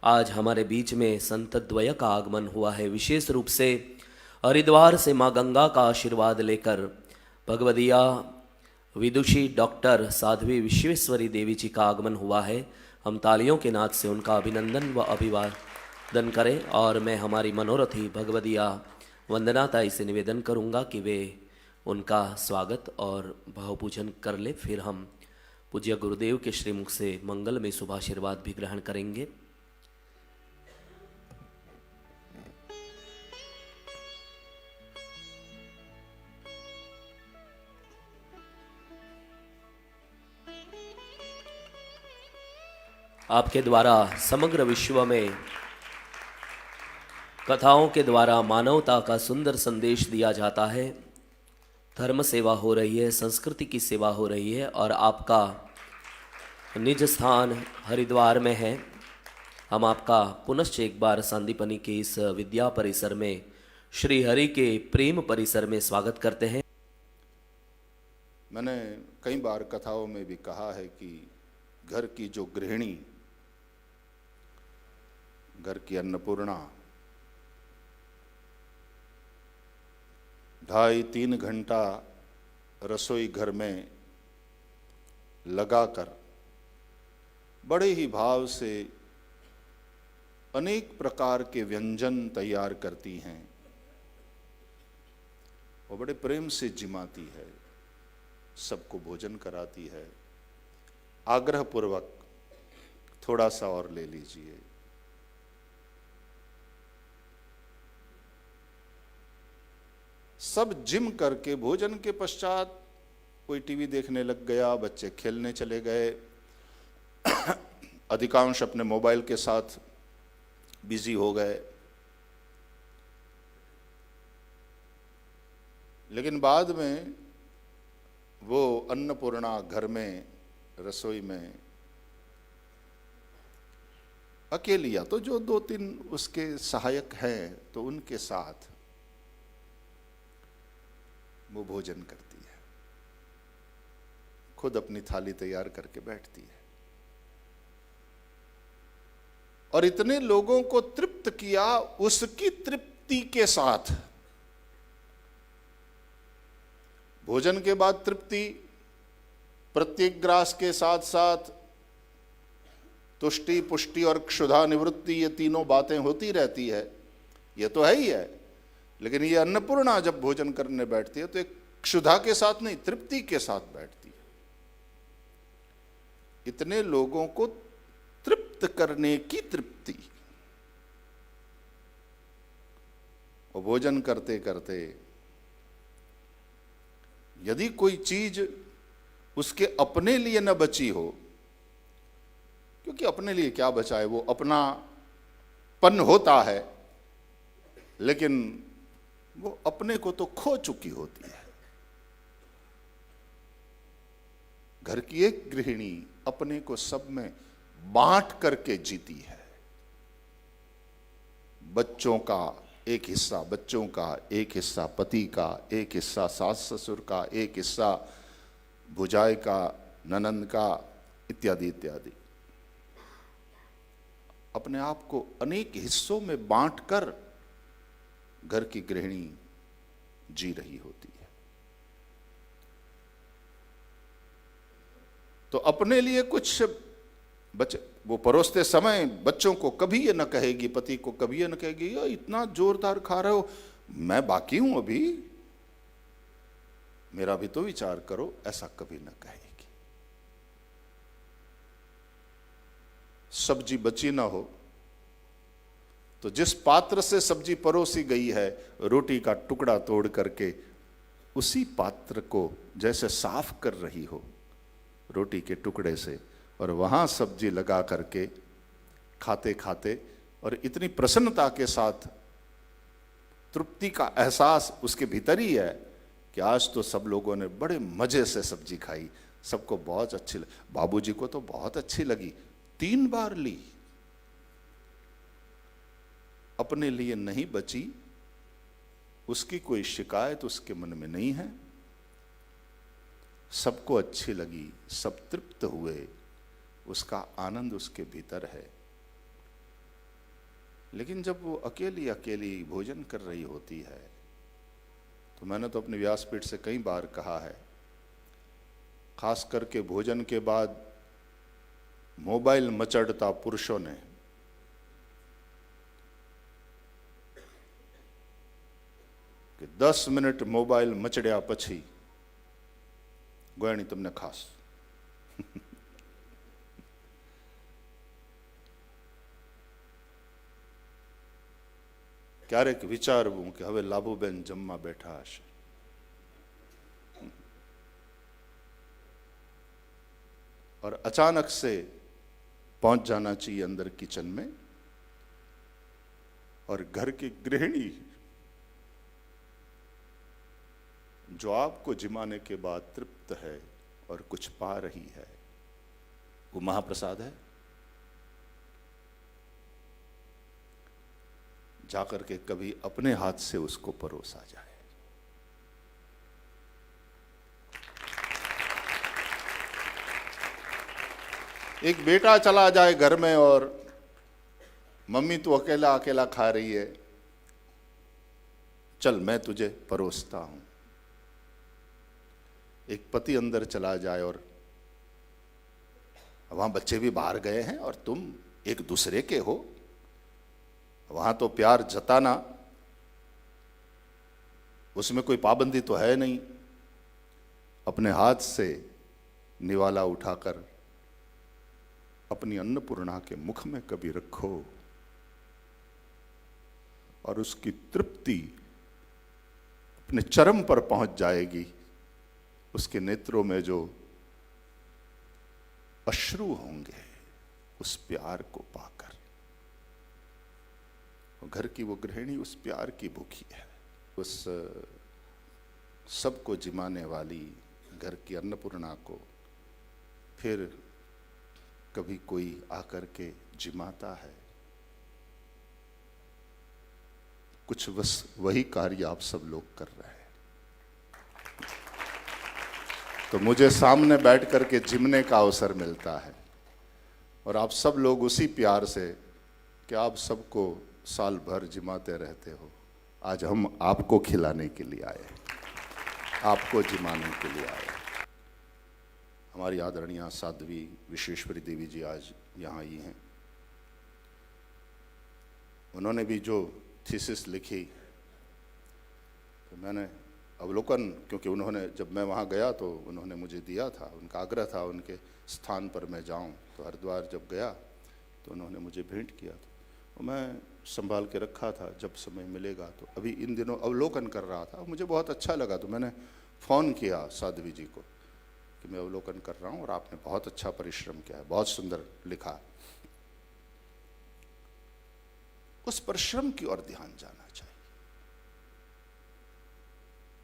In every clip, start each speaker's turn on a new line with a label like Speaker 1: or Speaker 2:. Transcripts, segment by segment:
Speaker 1: आज हमारे बीच में संत द्वय का आगमन हुआ है। विशेष रूप से हरिद्वार से माँ गंगा का आशीर्वाद लेकर भगवदिया विदुषी डॉक्टर साध्वी विश्वेश्वरी देवी जी का आगमन हुआ है। हम तालियों के नाद से उनका अभिनंदन व अभिवादन करें। और मैं हमारी मनोरथी भगवदिया वंदना ताई से निवेदन करूंगा कि वे उनका स्वागत और भावपूजन कर ले। फिर हम पूज्य गुरुदेव के श्रीमुख से मंगल में शुभाशीर्वाद भी ग्रहण करेंगे। आपके द्वारा समग्र विश्व में कथाओं के द्वारा मानवता का सुंदर संदेश दिया जाता है। धर्म सेवा हो रही है, संस्कृति की सेवा हो रही है और आपका निज स्थान हरिद्वार में है। हम आपका पुनश्च एक बार सांदीपनी के इस विद्या परिसर में श्री हरि के प्रेम परिसर में स्वागत करते हैं।
Speaker 2: मैंने कई बार कथाओं में भी कहा है कि घर की जो गृहिणी, घर की अन्नपूर्णा 2.5-3 घंटा रसोई घर में लगाकर बड़े ही भाव से अनेक प्रकार के व्यंजन तैयार करती हैं। वो बड़े प्रेम से जिमाती है, सबको भोजन कराती है। आग्रह पूर्वक थोड़ा सा और ले लीजिए। सब जिम करके भोजन के पश्चात कोई टीवी देखने लग गया, बच्चे खेलने चले गए, अधिकांश अपने मोबाइल के साथ बिजी हो गए। लेकिन बाद में वो अन्नपूर्णा घर में रसोई में अकेली, या तो जो 2-3 उसके सहायक हैं तो उनके साथ वो भोजन करती है। खुद अपनी थाली तैयार करके बैठती है और इतने लोगों को तृप्त किया। उसकी तृप्ति के साथ भोजन के बाद तृप्ति, प्रत्येक ग्रास के साथ साथ तुष्टि, पुष्टि और क्षुधा निवृत्ति, ये तीनों बातें होती रहती है। ये तो है ही है, लेकिन ये अन्नपूर्णा जब भोजन करने बैठती है तो एक क्षुधा के साथ नहीं, तृप्ति के साथ बैठती है। इतने लोगों को तृप्त करने की तृप्ति। और भोजन करते करते यदि कोई चीज उसके अपने लिए न बची हो, क्योंकि अपने लिए क्या बचा है, वो अपनापन होता है, लेकिन वो अपने को तो खो चुकी होती है। घर की एक गृहिणी अपने को सब में बांट करके जीती है। बच्चों का एक हिस्सा बच्चों का, एक हिस्सा पति का, एक हिस्सा सास ससुर का, एक हिस्सा भुजाई का, ननंद का, इत्यादि इत्यादि। अपने आप को अनेक हिस्सों में बांटकर घर की गृहिणी जी रही होती है। तो अपने लिए कुछ बच्चे वो परोसते समय बच्चों को कभी ये न कहेगी, पति को कभी ये न कहेगी, यार इतना जोरदार खा रहे हो, मैं बाकी हूं अभी, मेरा भी तो विचार करो, ऐसा कभी न कहेगी। सब्जी बची ना हो तो जिस पात्र से सब्जी परोसी गई है, रोटी का टुकड़ा तोड़ करके उसी पात्र को जैसे साफ कर रही हो रोटी के टुकड़े से, और वहां सब्जी लगा करके खाते खाते और इतनी प्रसन्नता के साथ तृप्ति का एहसास उसके भीतर ही है कि आज तो सब लोगों ने बड़े मजे से सब्जी खाई, सबको बहुत अच्छी लगी, बाबूजी को तो बहुत अच्छी लगी, 3 बार ली। अपने लिए नहीं बची, उसकी कोई शिकायत उसके मन में नहीं है, सबको अच्छी लगी, सब तृप्त हुए, उसका आनंद उसके भीतर है। लेकिन जब वो अकेली अकेली भोजन कर रही होती है, तो मैंने तो अपने व्यासपीठ से कई बार कहा है, खास करके भोजन के बाद मोबाइल मचड़ता पुरुषों ने कि 10 मिनट मोबाइल मचड़्या पछी गोयणी तमने खास ક્યારેક વિચારવું કે હવે લાભુબેન જમવા બેઠા હશે, और अचानक से पहुंच जाना चाहिए अंदर किचन में, और घर की गृहिणी जो आपको जिमाने के बाद तृप्त है और कुछ पा रही है, वो महाप्रसाद है। जाकर के कभी अपने हाथ से उसको परोसा जाए। एक बेटा चला जाए घर में और मम्मी तू अकेला अकेला खा रही है, चल मैं तुझे परोसता हूं। एक पति अंदर चला जाए और वहां बच्चे भी बाहर गए हैं और तुम एक दूसरे के हो, वहां तो प्यार जताना, उसमें कोई पाबंदी तो है नहीं। अपने हाथ से निवाला उठाकर अपनी अन्नपूर्णा के मुख में कभी रखो और उसकी तृप्ति अपने चरम पर पहुंच जाएगी। उसके नेत्रों में जो अश्रु होंगे उस प्यार को पाकर, घर की वो गृहिणी उस प्यार की भूखी है, उस सबको जिमाने वाली घर की अन्नपूर्णा को फिर कभी कोई आकर के जिमाता है। कुछ बस वही कार्य आप सब लोग कर रहे हैं। तो मुझे सामने बैठ करके जिमने का अवसर मिलता है, और आप सब लोग उसी प्यार से कि आप सबको साल भर जिमाते रहते हो, आज हम आपको खिलाने के लिए आए, आपको जिमाने के लिए आए। हमारी आदरणीय साध्वी विश्वेश्वरी देवी जी आज यहाँ आई हैं। उन्होंने भी जो थीसिस लिखी, तो मैंने अवलोकन, क्योंकि उन्होंने जब मैं वहाँ गया तो उन्होंने मुझे दिया था, उनका आग्रह था उनके स्थान पर मैं जाऊँ, तो हरिद्वार जब गया तो उन्होंने मुझे भेंट किया था, तो मैं संभाल के रखा था, जब समय मिलेगा। तो अभी इन दिनों अवलोकन कर रहा था, मुझे बहुत अच्छा लगा, तो मैंने फ़ोन किया साध्वी जी को कि मैं अवलोकन कर रहा हूँ और आपने बहुत अच्छा परिश्रम किया है, बहुत सुंदर लिखा। उस परिश्रम की ओर ध्यान जाना चाहिए।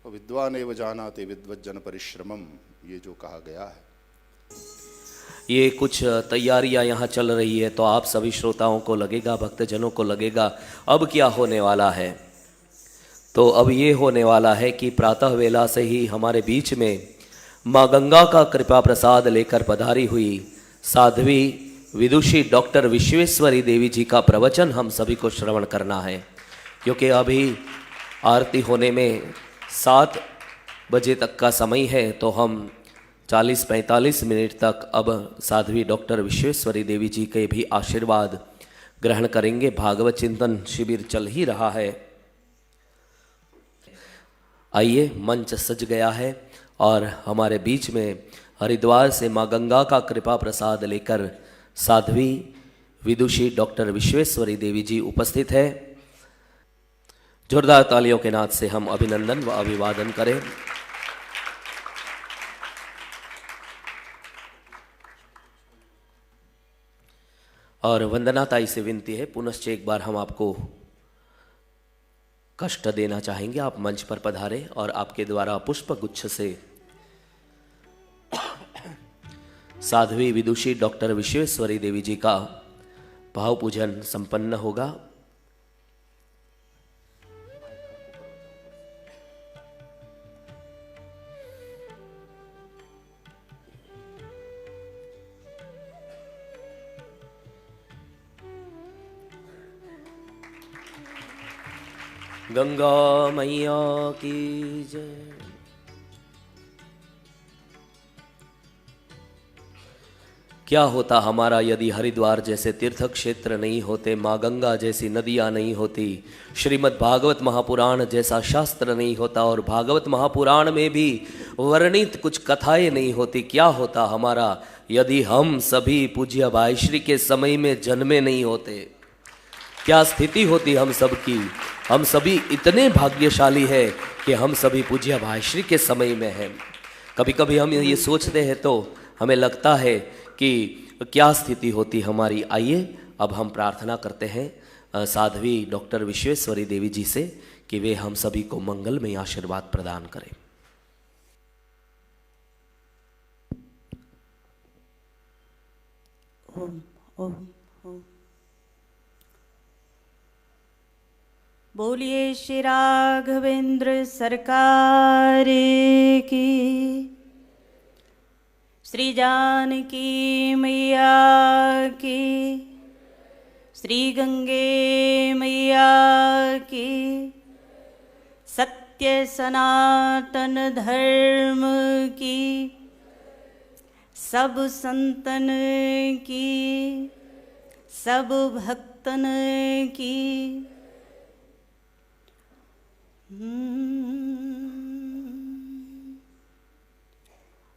Speaker 2: तो विद्वान एव जानाति विद्वज्जन परिश्रमम, ये जो कहा गया है।
Speaker 1: ये कुछ तैयारियां यहाँ चल रही है, तो आप सभी श्रोताओं को लगेगा, भक्तजनों को लगेगा अब क्या होने वाला है। तो अब ये होने वाला है कि प्रातः वेला से ही हमारे बीच में माँ गंगा का कृपा प्रसाद लेकर पधारी हुई साध्वी विदुषी डॉक्टर विश्वेश्वरी देवी जी का प्रवचन हम सभी को श्रवण करना है, क्योंकि अभी आरती होने में 7 बजे तक का समय है। तो हम 40-45 मिनट तक अब साध्वी डॉक्टर विश्वेश्वरी देवी जी के भी आशीर्वाद ग्रहण करेंगे। भागवत चिंतन शिविर चल ही रहा है। आइए, मंच सज गया है और हमारे बीच में हरिद्वार से माँ गंगा का कृपा प्रसाद लेकर साध्वी विदुषी डॉक्टर विश्वेश्वरी देवी जी उपस्थित है। जोरदार तालियों के नाद से हम अभिनंदन व अभिवादन करें। और वंदना ताई से विनती है, पुनश्च एक बार हम आपको कष्ट देना चाहेंगे, आप मंच पर पधारें और आपके द्वारा पुष्प गुच्छ से साध्वी विदुषी डॉक्टर विश्वेश्वरी देवी जी का भाव पूजन संपन्न होगा। गंगा मैया की जय। क्या होता हमारा यदि हरिद्वार जैसे तीर्थ क्षेत्र नहीं होते, माँ गंगा जैसी नदियाँ नहीं होती, श्रीमद् भागवत महापुराण जैसा शास्त्र नहीं होता और भागवत महापुराण में भी वर्णित कुछ कथाएं नहीं होती। क्या होता हमारा यदि हम सभी पूज्य भाई श्री के समय में जन्मे नहीं होते। क्या स्थिति होती हम सबकी। हम सभी इतने भाग्यशाली है कि हम सभी पूज्य भाई श्री के समय में हैं। कभी कभी हम ये सोचते हैं तो हमें लगता है कि क्या स्थिति होती हमारी। आइए अब हम प्रार्थना करते हैं साध्वी डॉक्टर विश्वेश्वरी देवी जी से कि वे हम सभी को मंगलमय आशीर्वाद प्रदान करें।
Speaker 3: ओम ओम ओम। बोलिए श्री राघवेंद्र सरकार की, श्री जानकी मैया की, श्री गंगे मैया की, सत्य सनातन धर्म की, सब संतन की, सब भक्तन की।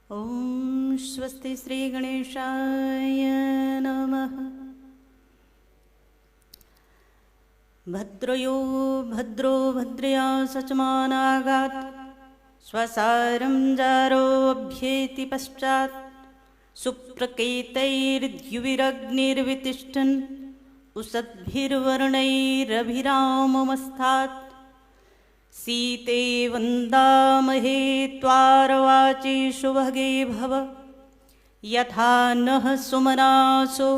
Speaker 3: ओम स्वस्ति श्री गणेशाय नमः। भद्रयो भद्रो भद्रया सचमानागात्, स्वसारं जारोऽभ्येति पश्चात्, सुप्रकेतैर्द्युविरग्निर्वितिष्ठन् उषद्भिर्वर्णैरभिराममस्तात्। सीते वन्दामहे त्वारवाचि शुभगे भव, यथा नः सुमनासो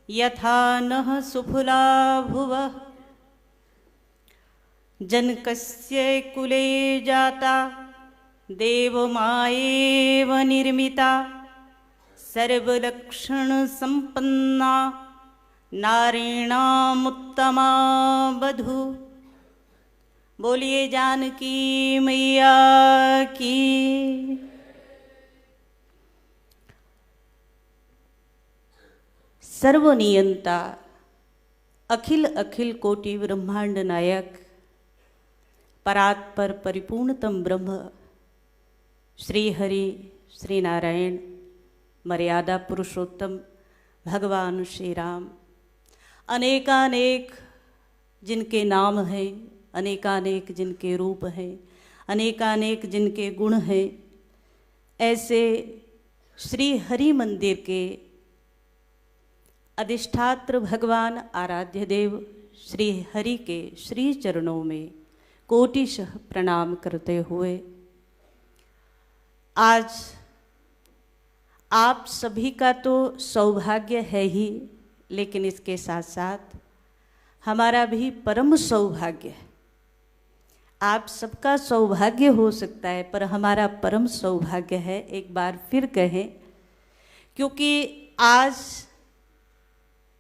Speaker 3: यथा नः सुफला भुवः। जनकस्य कुले जाता देवमायेव निर्मिता, सर्वलक्षणसम्पन्ना नारीणामुत्तमा वधू। बोलिए जानकी मैया की। सर्वनियंता अखिल अखिल कोटि ब्रह्मांड नायक परात्पर परिपूर्णतम ब्रह्म श्री हरि श्री नारायण मर्यादा पुरुषोत्तम भगवान श्री राम, अनेकानेक जिनके नाम हैं, अनेकानेक जिनके रूप हैं, अनेकानेक जिनके गुण हैं, ऐसे श्री हरि मंदिर के अधिष्ठात्र भगवान आराध्य देव श्री हरि के श्री चरणों में कोटिशः प्रणाम करते हुए आज आप सभी का तो सौभाग्य है ही, लेकिन इसके साथ साथ हमारा भी परम सौभाग्य है। आप सबका सौभाग्य हो सकता है पर हमारा परम सौभाग्य है, एक बार फिर कहें, क्योंकि आज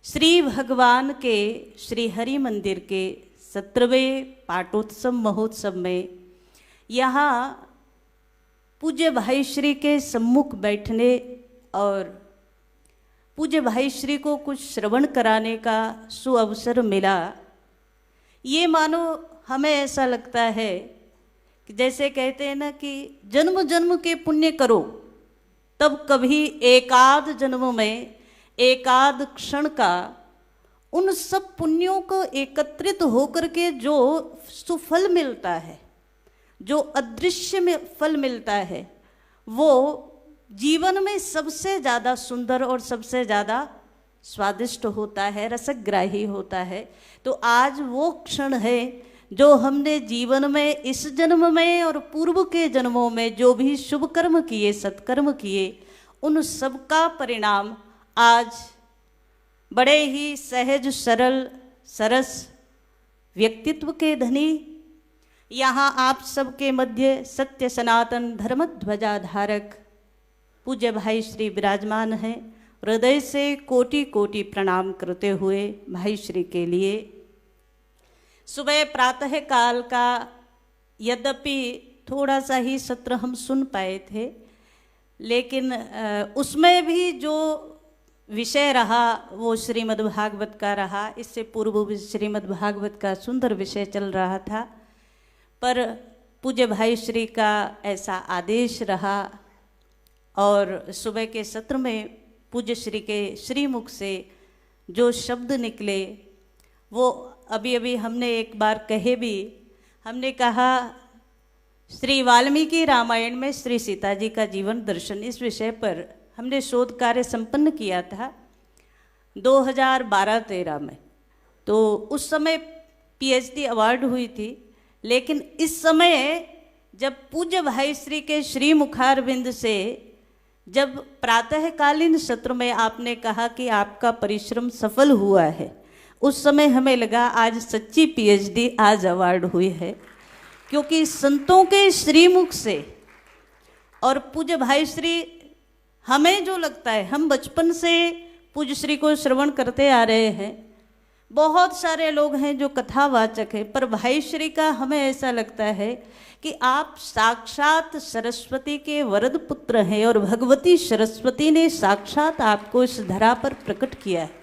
Speaker 3: श्री भगवान के श्री हरि मंदिर के 17वें पाटोत्सव महोत्सव में यहाँ पूज्य भाई श्री के सम्मुख बैठने और पूज्य भाई श्री को कुछ श्रवण कराने का सुअवसर मिला। ये मानो हमें ऐसा लगता है कि जैसे कहते हैं ना कि जन्म जन्म के पुण्य करो तब कभी एकाध जन्म में एकाध क्षण का उन सब पुण्यों को एकत्रित होकर के जो सुफल मिलता है, जो अदृश्य में फल मिलता है, वो जीवन में सबसे ज़्यादा सुंदर और सबसे ज़्यादा स्वादिष्ट होता है, रसग्राही होता है। तो आज वो क्षण है जो हमने जीवन में इस जन्म में और पूर्व के जन्मों में जो भी शुभ कर्म किए, सत्कर्म किए, उन सब का परिणाम आज बड़े ही सहज सरल सरस व्यक्तित्व के धनी यहाँ आप सबके मध्य सत्य सनातन धर्म ध्वजा धारक पूज्य भाई श्री विराजमान हैं। हृदय से कोटि कोटि प्रणाम करते हुए भाई श्री के लिए सुबह प्रातः काल का यद्यपि थोड़ा सा ही सत्र हम सुन पाए थे, लेकिन उसमें भी जो विषय रहा वो श्रीमद्भागवत का रहा। इससे पूर्व भी श्रीमद्भागवत का सुंदर विषय चल रहा था, पर पूज्य भाई श्री का ऐसा आदेश रहा और सुबह के सत्र में पूज्य श्री के श्रीमुख से जो शब्द निकले वो अभी अभी हमने एक बार कहे भी। हमने कहा श्री वाल्मीकि रामायण में श्री सीता जी का जीवन दर्शन, इस विषय पर हमने शोध कार्य संपन्न किया था 2012-13 में। तो उस समय पीएचडी अवार्ड हुई थी, लेकिन इस समय जब पूज्य भाई श्री के श्री मुखारविंद से जब प्रातःकालीन सत्र में आपने कहा कि आपका परिश्रम सफल हुआ है, उस समय हमें लगा आज सच्ची पीएचडी आज अवार्ड हुई है, क्योंकि संतों के श्रीमुख से और पूज्य भाई श्री, हमें जो लगता है, हम बचपन से पूज्य श्री को श्रवण करते आ रहे हैं, बहुत सारे लोग हैं जो कथावाचक हैं, पर भाई श्री का हमें ऐसा लगता है कि आप साक्षात सरस्वती के वरद पुत्र हैं और भगवती सरस्वती ने साक्षात आपको इस धरा पर प्रकट किया है।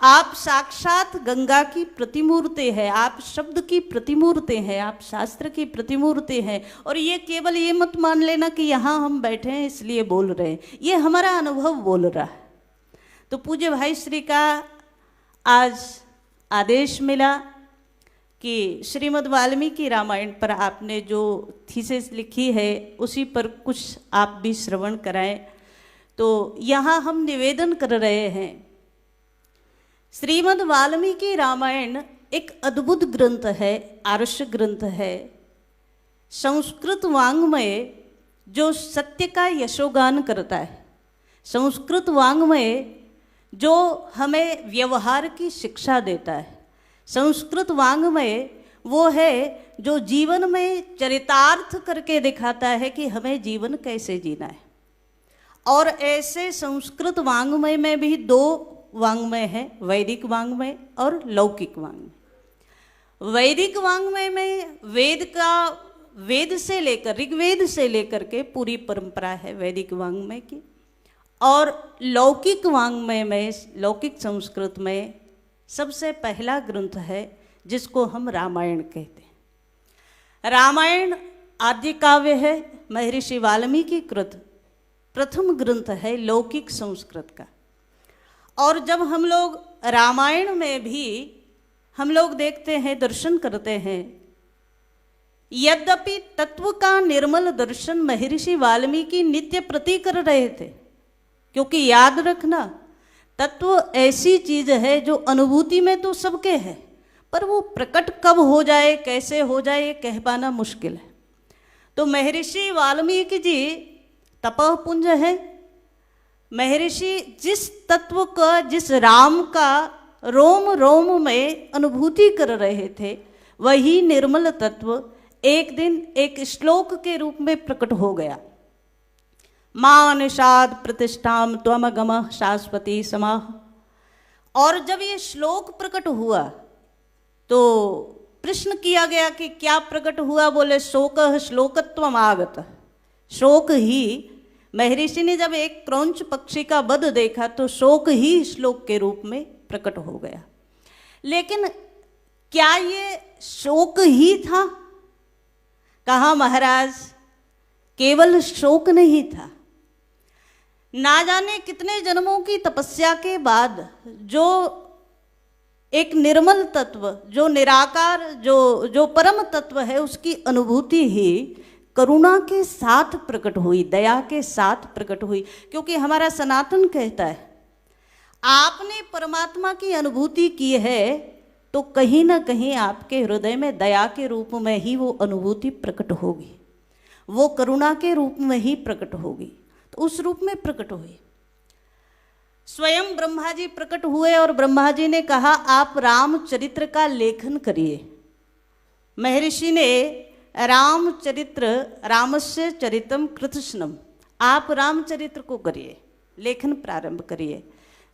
Speaker 3: आप साक्षात गंगा की प्रतिमूर्ति है, आप शब्द की प्रतिमूर्ति हैं, आप शास्त्र की प्रतिमूर्ति हैं। और ये केवल ये मत मान लेना कि यहाँ हम बैठे हैं इसलिए बोल रहे हैं, ये हमारा अनुभव बोल रहा है। तो पूज्य भाई श्री का आज आदेश मिला कि श्रीमद् वाल्मीकि रामायण पर आपने जो थीसिस लिखी है उसी पर कुछ आप भी श्रवण कराएं। तो यहाँ हम निवेदन कर रहे हैं, श्रीमद् वाल्मीकि रामायण एक अद्भुत ग्रंथ है, आर्ष ग्रंथ है, संस्कृत वाङ्मय जो सत्य का यशोगान करता है, संस्कृत वाङ्मय जो हमें व्यवहार की शिक्षा देता है, संस्कृत वाङ्मय वो है जो जीवन में चरितार्थ करके दिखाता है कि हमें जीवन कैसे जीना है। और ऐसे संस्कृत वाङ्मय में भी दो वाङ्मय है, वैदिक वाङ्मय और लौकिक वाङ्मय। वैदिक वाङ्मय में वेद से लेकर, ऋग्वेद से लेकर के पूरी परंपरा है वैदिक वाङ्मय की। और लौकिक वाङ्मय में, लौकिक संस्कृत में सबसे पहला ग्रंथ है जिसको हम रामायण कहते हैं। रामायण आद्य काव्य है, महर्षि वाल्मीकि कृत प्रथम ग्रंथ है लौकिक संस्कृत का। और जब हम लोग रामायण में भी हम लोग देखते हैं, दर्शन करते हैं, यद्यपि तत्व का निर्मल दर्शन महर्षि वाल्मीकि नित्य प्रति कर रहे थे, क्योंकि याद रखना तत्व ऐसी चीज है जो अनुभूति में तो सबके है, पर वो प्रकट कब हो जाए, कैसे हो जाए, ये कह पाना मुश्किल है। तो महर्षि वाल्मीकि जी तपः पुंज है। महर्षि जिस तत्व का, जिस राम का रोम रोम में अनुभूति कर रहे थे, वही निर्मल तत्व एक दिन एक श्लोक के रूप में प्रकट हो गया। मां निषाद प्रतिष्ठाम त्वमगमः शाश्वती समाह। और जब ये श्लोक प्रकट हुआ तो प्रश्न किया गया कि क्या प्रकट हुआ? बोले शोकः श्लोकत्वम् आगतः। शोक ही, महर्षि ने जब एक क्रौंच पक्षी का वध देखा तो शोक ही श्लोक के रूप में प्रकट हो गया। लेकिन क्या ये शोक ही था? कहा महाराज, केवल शोक नहीं था। ना जाने कितने जन्मों की तपस्या के बाद जो एक निर्मल तत्व, जो निराकार, जो परम तत्व है, उसकी अनुभूति ही करुणा के साथ प्रकट हुई, दया के साथ प्रकट हुई। क्योंकि हमारा सनातन कहता है, आपने परमात्मा की अनुभूति की है तो कहीं ना कहीं आपके हृदय में दया के रूप में ही वो अनुभूति प्रकट होगी, वो करुणा के रूप में ही प्रकट होगी। तो उस रूप में प्रकट हुई। स्वयं ब्रह्मा जी प्रकट हुए और ब्रह्मा जी ने कहा आप रामचरित्र का लेखन करिए। महर्षि ने रामचरित्र, रामस्य चरितम कृतस्नम, आप रामचरित्र को करिए, लेखन प्रारंभ करिए।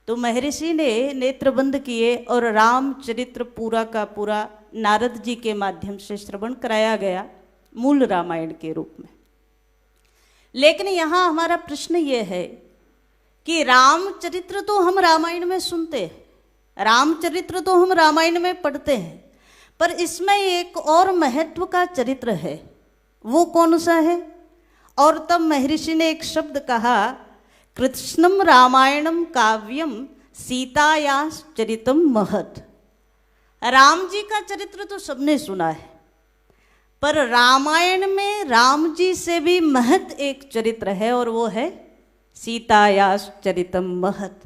Speaker 3: तो महर्षि ने नेत्र बंद किए और रामचरित्र पूरा का पूरा नारद जी के माध्यम से श्रवण कराया गया मूल रामायण के रूप में। लेकिन यहाँ हमारा प्रश्न ये है कि रामचरित्र तो हम रामायण में सुनते हैं, रामचरित्र तो हम रामायण में पढ़ते हैं, पर इसमें एक और महत्व का चरित्र है, वो कौन सा है? और तब महर्षि ने एक शब्द कहा, कृष्णम रामायणम काव्यम सीताया चरितम महत्। राम जी का चरित्र तो सबने सुना है, पर रामायण में राम जी से भी महत् एक चरित्र है और वो है सीताया चरितम महत्।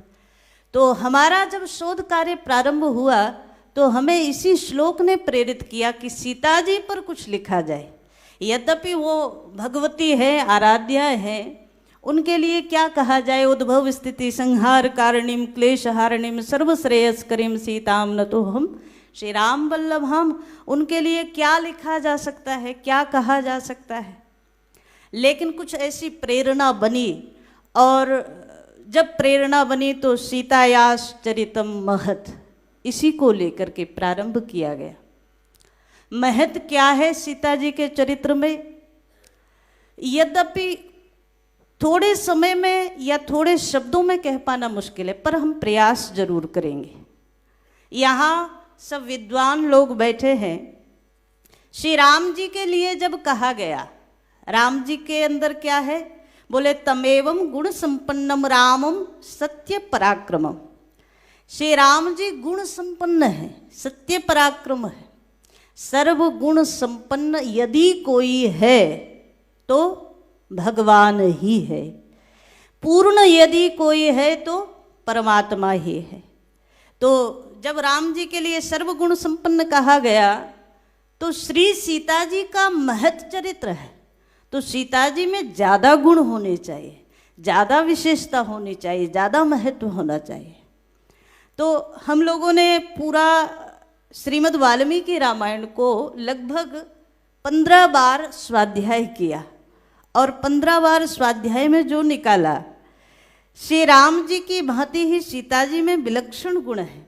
Speaker 3: तो हमारा जब शोध कार्य प्रारंभ हुआ तो हमें इसी श्लोक ने प्रेरित किया कि सीता जी पर कुछ लिखा जाए। यद्यपि वो भगवती है, आराध्या है, उनके लिए क्या कहा जाए? उद्भव स्थिति संहार कारणीम क्लेशहारणीम सर्वश्रेयस्करीम सीताम न तो हम श्री राम वल्लभाम, उनके लिए क्या लिखा जा सकता है, क्या कहा जा सकता है? लेकिन कुछ ऐसी प्रेरणा बनी, और जब प्रेरणा बनी तो सीतायास चरितम महत्, इसी को लेकर के प्रारंभ किया गया। महत् क्या है सीता जी के चरित्र में? यद्यपि थोड़े समय में या थोड़े शब्दों में कह पाना मुश्किल है, पर हम प्रयास जरूर करेंगे। यहाँ सब विद्वान लोग बैठे हैं। श्री राम जी के लिए जब कहा गया, राम जी के अंदर क्या है? बोले तमेवम गुण संपन्नम रामम सत्य पराक्रमम। श्री राम जी गुण संपन्न है, सत्य पराक्रम है, सर्व गुण संपन्न यदि कोई है तो भगवान ही है, पूर्ण यदि कोई है तो परमात्मा ही है। तो जब राम जी के लिए सर्वगुण संपन्न कहा गया तो श्री सीता जी का महत् चरित्र है, तो सीता जी में ज़्यादा गुण होने चाहिए, ज़्यादा विशेषता होनी चाहिए, ज़्यादा महत्व होना चाहिए। तो हम लोगों ने पूरा श्रीमद् वाल्मीकि रामायण को लगभग 15 बार स्वाध्याय किया, और 15 बार स्वाध्याय में जो निकाला, श्री राम जी की भांति ही सीता जी में विलक्षण गुण है।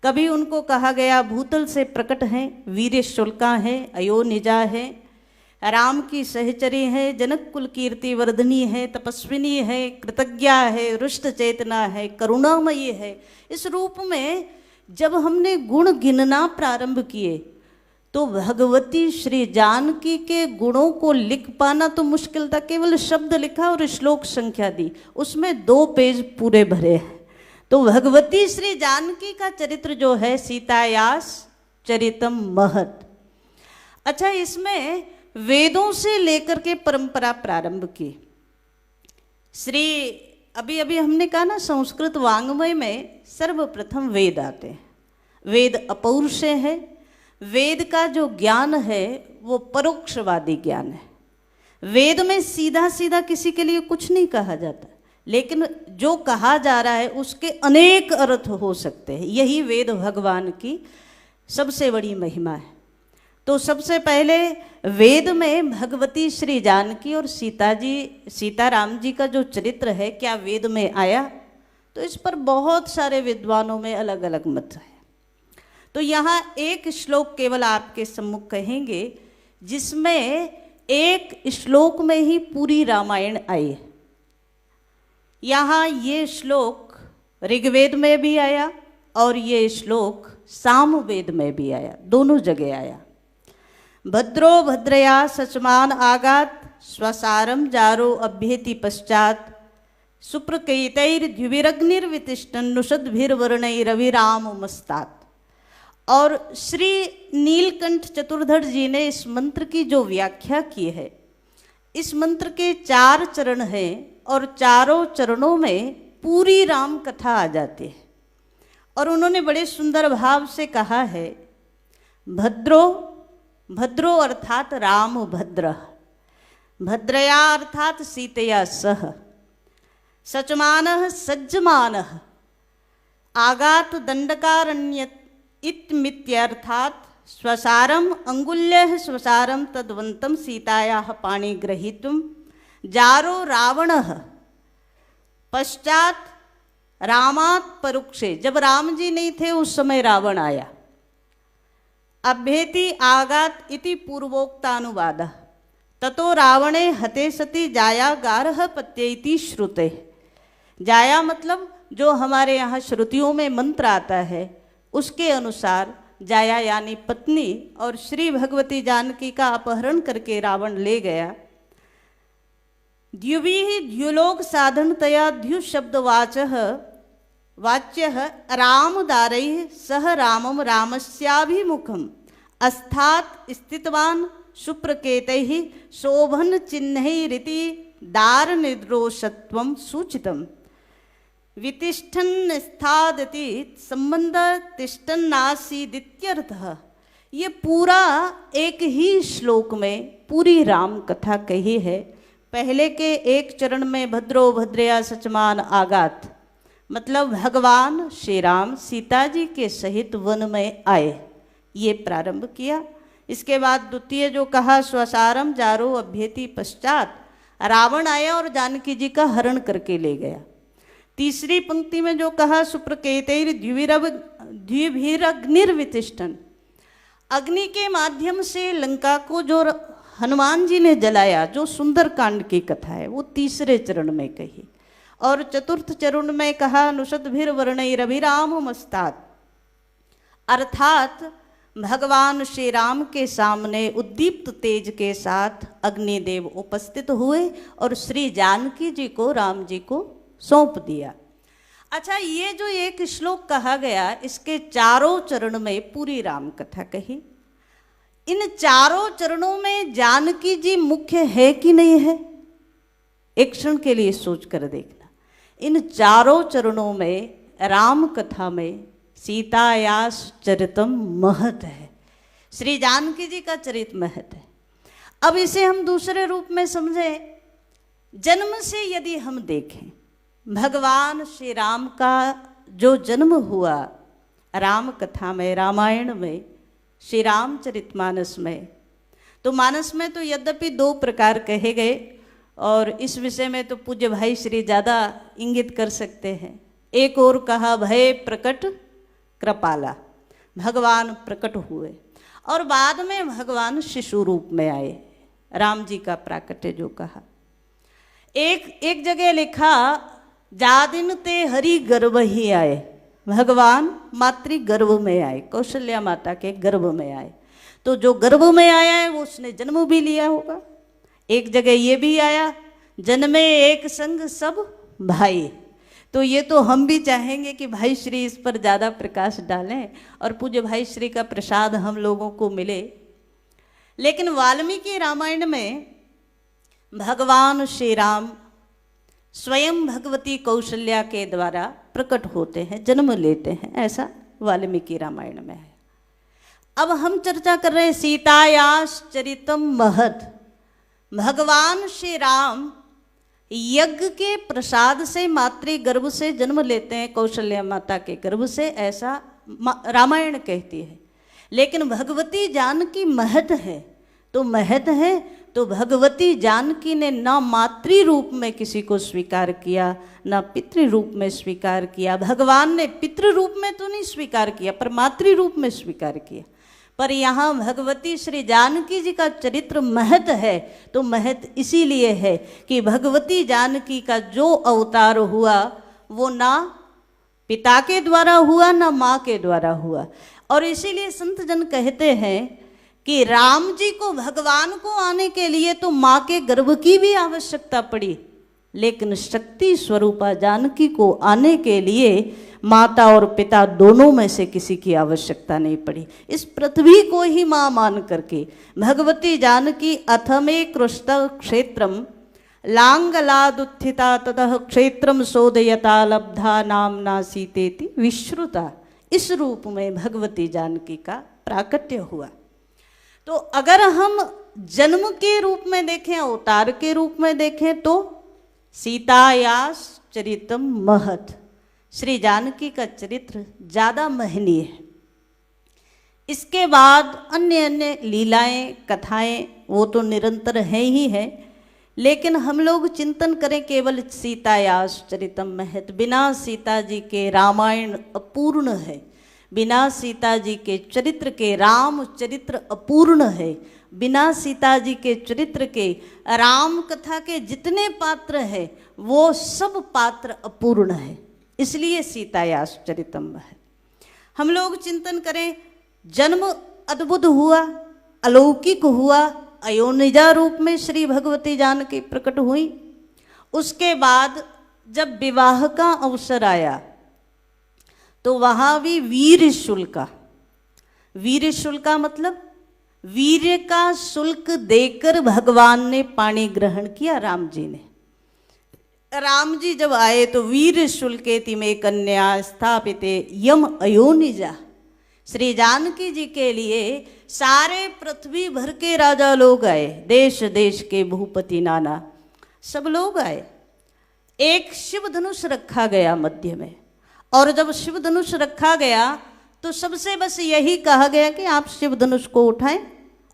Speaker 3: कभी उनको कहा गया भूतल से प्रकट हैं, वीर शुल्का हैं, अयोनिजा है, राम की सहचरी है, जनक कुल कीर्ति वर्धनी है, तपस्विनी है, कृतज्ञा है, रुष्ट चेतना है, करुणामयी है। इस रूप में जब हमने गुण गिनना प्रारंभ किए तो भगवती श्री जानकी के गुणों को लिख पाना तो मुश्किल था। केवल शब्द लिखा और श्लोक संख्या दी, उसमें 2 पेज पूरे भरे हैं। तो भगवती श्री जानकी का चरित्र जो है सीतायास चरितम महत्। अच्छा, इसमें वेदों से लेकर के परंपरा प्रारंभ की। श्री अभी हमने कहा ना, संस्कृत वाङ्मय में सर्वप्रथम वेद आते हैं। वेद अपौरुष है। वेद का जो ज्ञान है वो परोक्षवादी ज्ञान है। वेद में सीधा सीधा किसी के लिए कुछ नहीं कहा जाता, लेकिन जो कहा जा रहा है उसके अनेक अर्थ हो सकते हैं। यही वेद भगवान की सबसे बड़ी महिमा है। तो सबसे पहले वेद में भगवती श्री जानकी और सीताराम जी का जो चरित्र है, क्या वेद में आया? तो इस पर बहुत सारे विद्वानों में अलग अलग मत है। तो यहाँ एक श्लोक केवल आपके सम्मुख कहेंगे, जिसमें एक श्लोक में ही पूरी रामायण आई है। यहाँ ये श्लोक ऋग्वेद में भी आया और ये श्लोक सामवेद में भी आया, दोनों जगह आया। भद्रो भद्रया सचमान आगात स्वसारम जारो अभ्येति पश्चात सुप्रकैतैर्द्युविरग्निर्वितिष्ठन् नुषद्भिर्वर्णैरविराममस्तात्। और श्री नीलकंठ चतुर्धर जी ने इस मंत्र की जो व्याख्या की है, इस मंत्र के 4 चरण हैं और चारों चरणों में पूरी राम कथा आ जाती है। और उन्होंने बड़े सुंदर भाव से कहा है, भद्रो भद्रो अर्थात राम भद्र, भद्रया अर्थात सीतया सह, सचमानः सज्जमानः, आगात दंडकारण्य इत्यर्थात स्वसारम अंगुल्यः स्वसारम तद्वंतम सीतायाः पाणिग्रहीतुम जारो रावणः पश्चात रामात् परुक्षे। जब राम जी नहीं थे उस समय रावण आया। अभ्येति आगात इति पूर्वोक्तानुवादः ततो रावणे हते सति जायागारः पत्येति श्रुते। जाया मतलब जो हमारे यहाँ श्रुतियों में मंत्र आता है उसके अनुसार जाया यानी पत्नी और श्री भगवती जानकी का अपहरण करके रावण ले गया। द्युभिः द्युलोक साधनतया द्यु शब्दवाचः वाच्यः रामदारैः सह रामं रामस्याभिमुखम् अस्थात् स्थितवान् सुप्रकेतैः शोभन चिह्नैरिति दार निर्दोषत्वं सूचितम्। वितिष्ठन् स्थादति संबंध तिष्ठन्नासीदित्यर्थः। ये पूरा एक ही श्लोक में पूरी राम कथा कही है। पहले के एक चरण में भद्रो भद्रया सचमान आगात मतलब भगवान श्री राम सीता जी के सहित वन में आए, ये प्रारंभ किया। इसके बाद द्वितीय जो कहा स्वसारम जारो अभ्येति पश्चात रावण आया और जानकी जी का हरण करके ले गया। तीसरी पंक्ति में जो कहा सुप्रकेतैर द्युभिरग्निर्वितिष्ठन्, अग्नि के माध्यम से लंका को जो हनुमान जी ने जलाया, जो सुंदर कांड की कथा है, वो तीसरे चरण में कही। और चतुर्थ चरण में कहा नुषद्भिर वर्णैरभिराममस्तात्, अर्थात भगवान श्री राम के सामने उद्दीप्त तेज के साथ अग्निदेव उपस्थित हुए और श्री जानकी जी को राम जी को सौंप दिया। अच्छा, ये जो एक श्लोक कहा गया, इसके चारों चरण में पूरी राम कथा कही। इन चारों चरणों में जानकी जी मुख्य है कि नहीं है, एक क्षण के लिए सोच कर देखना। इन चारों चरणों में राम कथा में सीतायास चरितम महत है, श्री जानकी जी का चरित महत है। अब इसे हम दूसरे रूप में समझें। जन्म से यदि हम देखें, भगवान श्री राम का जो जन्म हुआ राम कथा में, रामायण में, श्री रामचरितमानस में, तो मानस में तो यद्यपि दो प्रकार कहे गए और इस विषय में तो पूज्य भाई श्री ज़्यादा इंगित कर सकते हैं। एक और कहा भय प्रकट कृपाला, भगवान प्रकट हुए और बाद में भगवान शिशु रूप में आए, राम जी का प्राकट्य जो कहा। एक जगह लिखा जादिन ते हरि गर्भ ही आए, भगवान मातृ गर्भ में आए, कौशल्या माता के गर्भ में आए। तो जो गर्भ में आया है वो उसने जन्म भी लिया होगा। एक जगह ये भी आया जन्मे एक संग सब भाई। तो ये तो हम भी चाहेंगे कि भाई श्री इस पर ज़्यादा प्रकाश डालें और पूज्य भाई श्री का प्रसाद हम लोगों को मिले। लेकिन वाल्मीकि रामायण में भगवान श्री राम स्वयं भगवती कौशल्या के द्वारा प्रकट होते हैं, जन्म लेते हैं, ऐसा वाल्मीकि रामायण में है। अब हम चर्चा कर रहे हैं सीतायास चरितम महत। भगवान श्री राम यज्ञ के प्रसाद से मातृ गर्भ से जन्म लेते हैं, कौशल्या माता के गर्भ से, ऐसा रामायण कहती है। लेकिन भगवती जानकी महत है, तो महत है तो भगवती जानकी ने न मातृ रूप में किसी को स्वीकार किया, न पितृ रूप में स्वीकार किया। भगवान ने पितृ रूप में तो नहीं स्वीकार किया, पर मातृ रूप में स्वीकार किया। पर यहाँ भगवती श्री जानकी जी का चरित्र महत है, तो महत इसीलिए है कि भगवती जानकी का जो अवतार हुआ वो ना पिता के द्वारा हुआ, ना माँ के द्वारा हुआ। और इसीलिए संत जन कहते हैं कि राम जी को, भगवान को आने के लिए तो माँ के गर्भ की भी आवश्यकता पड़ी, लेकिन शक्ति स्वरूपा जानकी को आने के लिए माता और पिता दोनों में से किसी की आवश्यकता नहीं पड़ी। इस पृथ्वी को ही माँ मान करके भगवती जानकी अथमे कृष्ट क्षेत्रम लांगलादुत्थिता ततः क्षेत्रम शोधयता लब्धा नामना सीतेति विश्रुता, इस रूप में भगवती जानकी का प्राकट्य हुआ। तो अगर हम जन्म के रूप में देखें, अवतार के रूप में देखें, तो सीतायास चरितम महत, श्री जानकी का चरित्र ज़्यादा महनीय है। इसके बाद अन्य अन्य लीलाएं, कथाएं वो तो निरंतर हैं ही हैं, लेकिन हम लोग चिंतन करें केवल सीतायास चरितम महत। बिना सीता जी के रामायण अपूर्ण है, बिना सीता जी के चरित्र के राम चरित्र अपूर्ण है। बिना सीता जी के चरित्र के राम कथा के जितने पात्र हैं वो सब पात्र अपूर्ण है, इसलिए सीतायास चरितम है। हम लोग चिंतन करें, जन्म अद्भुत हुआ, अलौकिक हुआ, अयोनिजा रूप में श्री भगवती जानकी प्रकट हुई। उसके बाद जब विवाह का अवसर आया तो वहाँ भी वीर शुल्का, वीर शुल्का मतलब वीर्य का शुल्क देकर भगवान ने पाणी ग्रहण किया राम जी ने। राम जी जब आए तो वीर शुल्केति में कन्या स्थापिते यम अयोनिजा, श्री जानकी जी के लिए सारे पृथ्वी भर के राजा लोग आए, देश देश के भूपति नाना सब लोग आए। एक शिव धनुष रखा गया मध्य में, और जब शिव धनुष रखा गया तो सबसे बस यही कहा गया कि आप शिव धनुष को उठाएं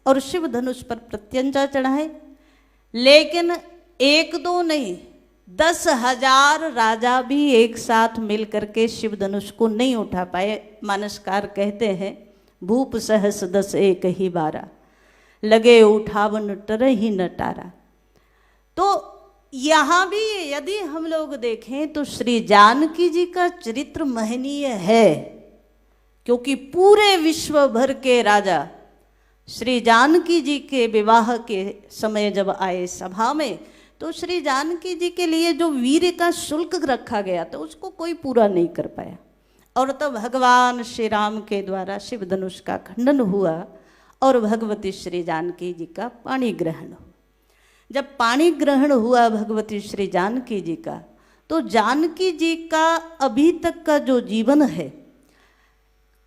Speaker 3: और शिव धनुष पर प्रत्यंचा चढ़ाएं। लेकिन एक दो नहीं, 10,000 राजा भी एक साथ मिल करके शिव धनुष को नहीं उठा पाए। मानसकार कहते हैं, भूप सहस 10 एक ही 12, लगे उठावन टरहि न टारा। तो यहाँ भी यदि हम लोग देखें तो श्री जानकी जी का चरित्र महनीय है, क्योंकि पूरे विश्व भर के राजा श्री जानकी जी के विवाह के समय जब आए सभा में, तो श्री जानकी जी के लिए जो वीर का शुल्क रखा गया था उसको कोई पूरा नहीं कर पाया। और तब भगवान श्री राम के द्वारा शिव धनुष का खंडन हुआ और भगवती श्री जानकी जी का पाणी ग्रहण हुआ। जब पाणी ग्रहण हुआ भगवती श्री जानकी जी का, तो जानकी जी का अभी तक का जो जीवन है,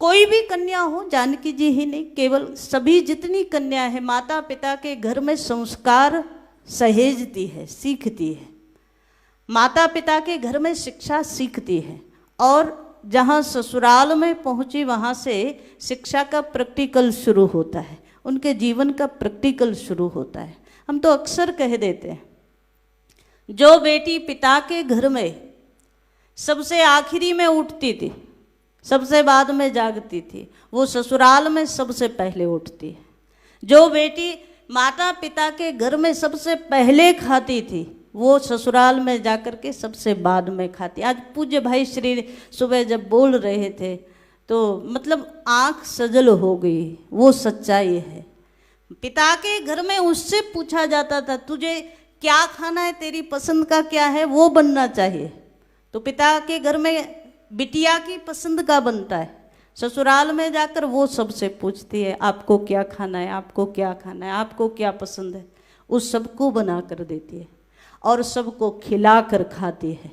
Speaker 3: कोई भी कन्या हो, जानकी जी ही नहीं, केवल सभी जितनी कन्या है माता पिता के घर में संस्कार सहेजती है, सीखती है, माता पिता के घर में शिक्षा सीखती है, और जहाँ ससुराल में पहुँची वहाँ से शिक्षा का प्रैक्टिकल शुरू होता है, उनके जीवन का प्रैक्टिकल शुरू होता है। हम तो अक्सर कह देते हैं, जो बेटी पिता के घर में सबसे आखिरी में उठती थी, सबसे बाद में जागती थी, वो ससुराल में सबसे पहले उठती है। जो बेटी माता पिता के घर में सबसे पहले खाती थी, वो ससुराल में जाकर के सबसे बाद में खाती। आज पूज्य भाई श्री सुबह जब बोल रहे थे तो मतलब आँख सजल हो गई, वो सच्चाई है। पिता के घर में उससे पूछा जाता था, तुझे क्या खाना है, तेरी पसंद का क्या है, वो बनना चाहिए। तो पिता के घर में बिटिया की पसंद का बनता है, ससुराल में जाकर वो सबसे पूछती है, आपको क्या खाना है, आपको क्या खाना है, आपको क्या पसंद है। उस सबको बना कर देती है और सबको खिला कर खाती है।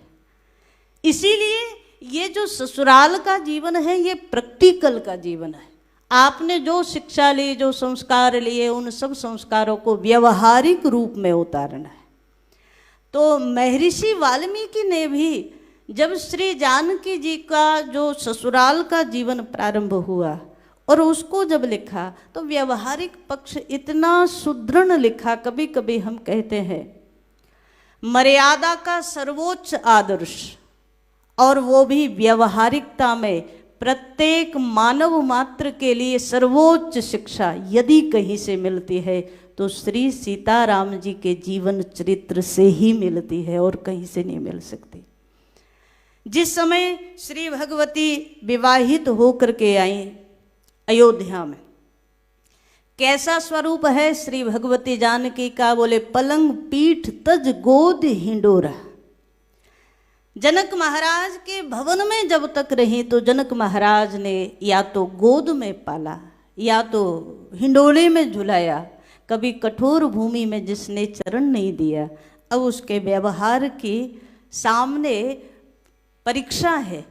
Speaker 3: इसीलिए ये जो ससुराल का जीवन है ये प्रैक्टिकल का जीवन है। आपने जो शिक्षा ली, जो संस्कार लिए, उन सब संस्कारों को व्यवहारिक रूप में उतारना है। तो महर्षि वाल्मीकि ने भी जब श्री जानकी जी का जो ससुराल का जीवन प्रारंभ हुआ और उसको जब लिखा तो व्यवहारिक पक्ष इतना सुदृढ़ लिखा। कभी कभी हम कहते हैं मर्यादा का सर्वोच्च आदर्श, और वो भी व्यवहारिकता में प्रत्येक मानव मात्र के लिए सर्वोच्च शिक्षा यदि कहीं से मिलती है तो श्री सीताराम जी के जीवन चरित्र से ही मिलती है और कहीं से नहीं मिल सकती। जिस समय श्री भगवती विवाहित होकर के आई अयोध्या में, कैसा स्वरूप है श्री भगवती जानकी का, बोले पलंग पीठ तज गोद हिंडोरा। जनक महाराज के भवन में जब तक रही तो जनक महाराज ने या तो गोद में पाला या तो हिंडोले में झुलाया। कभी कठोर भूमि में जिसने चरण नहीं दिया, अब उसके व्यवहार की सामने परीक्षा है।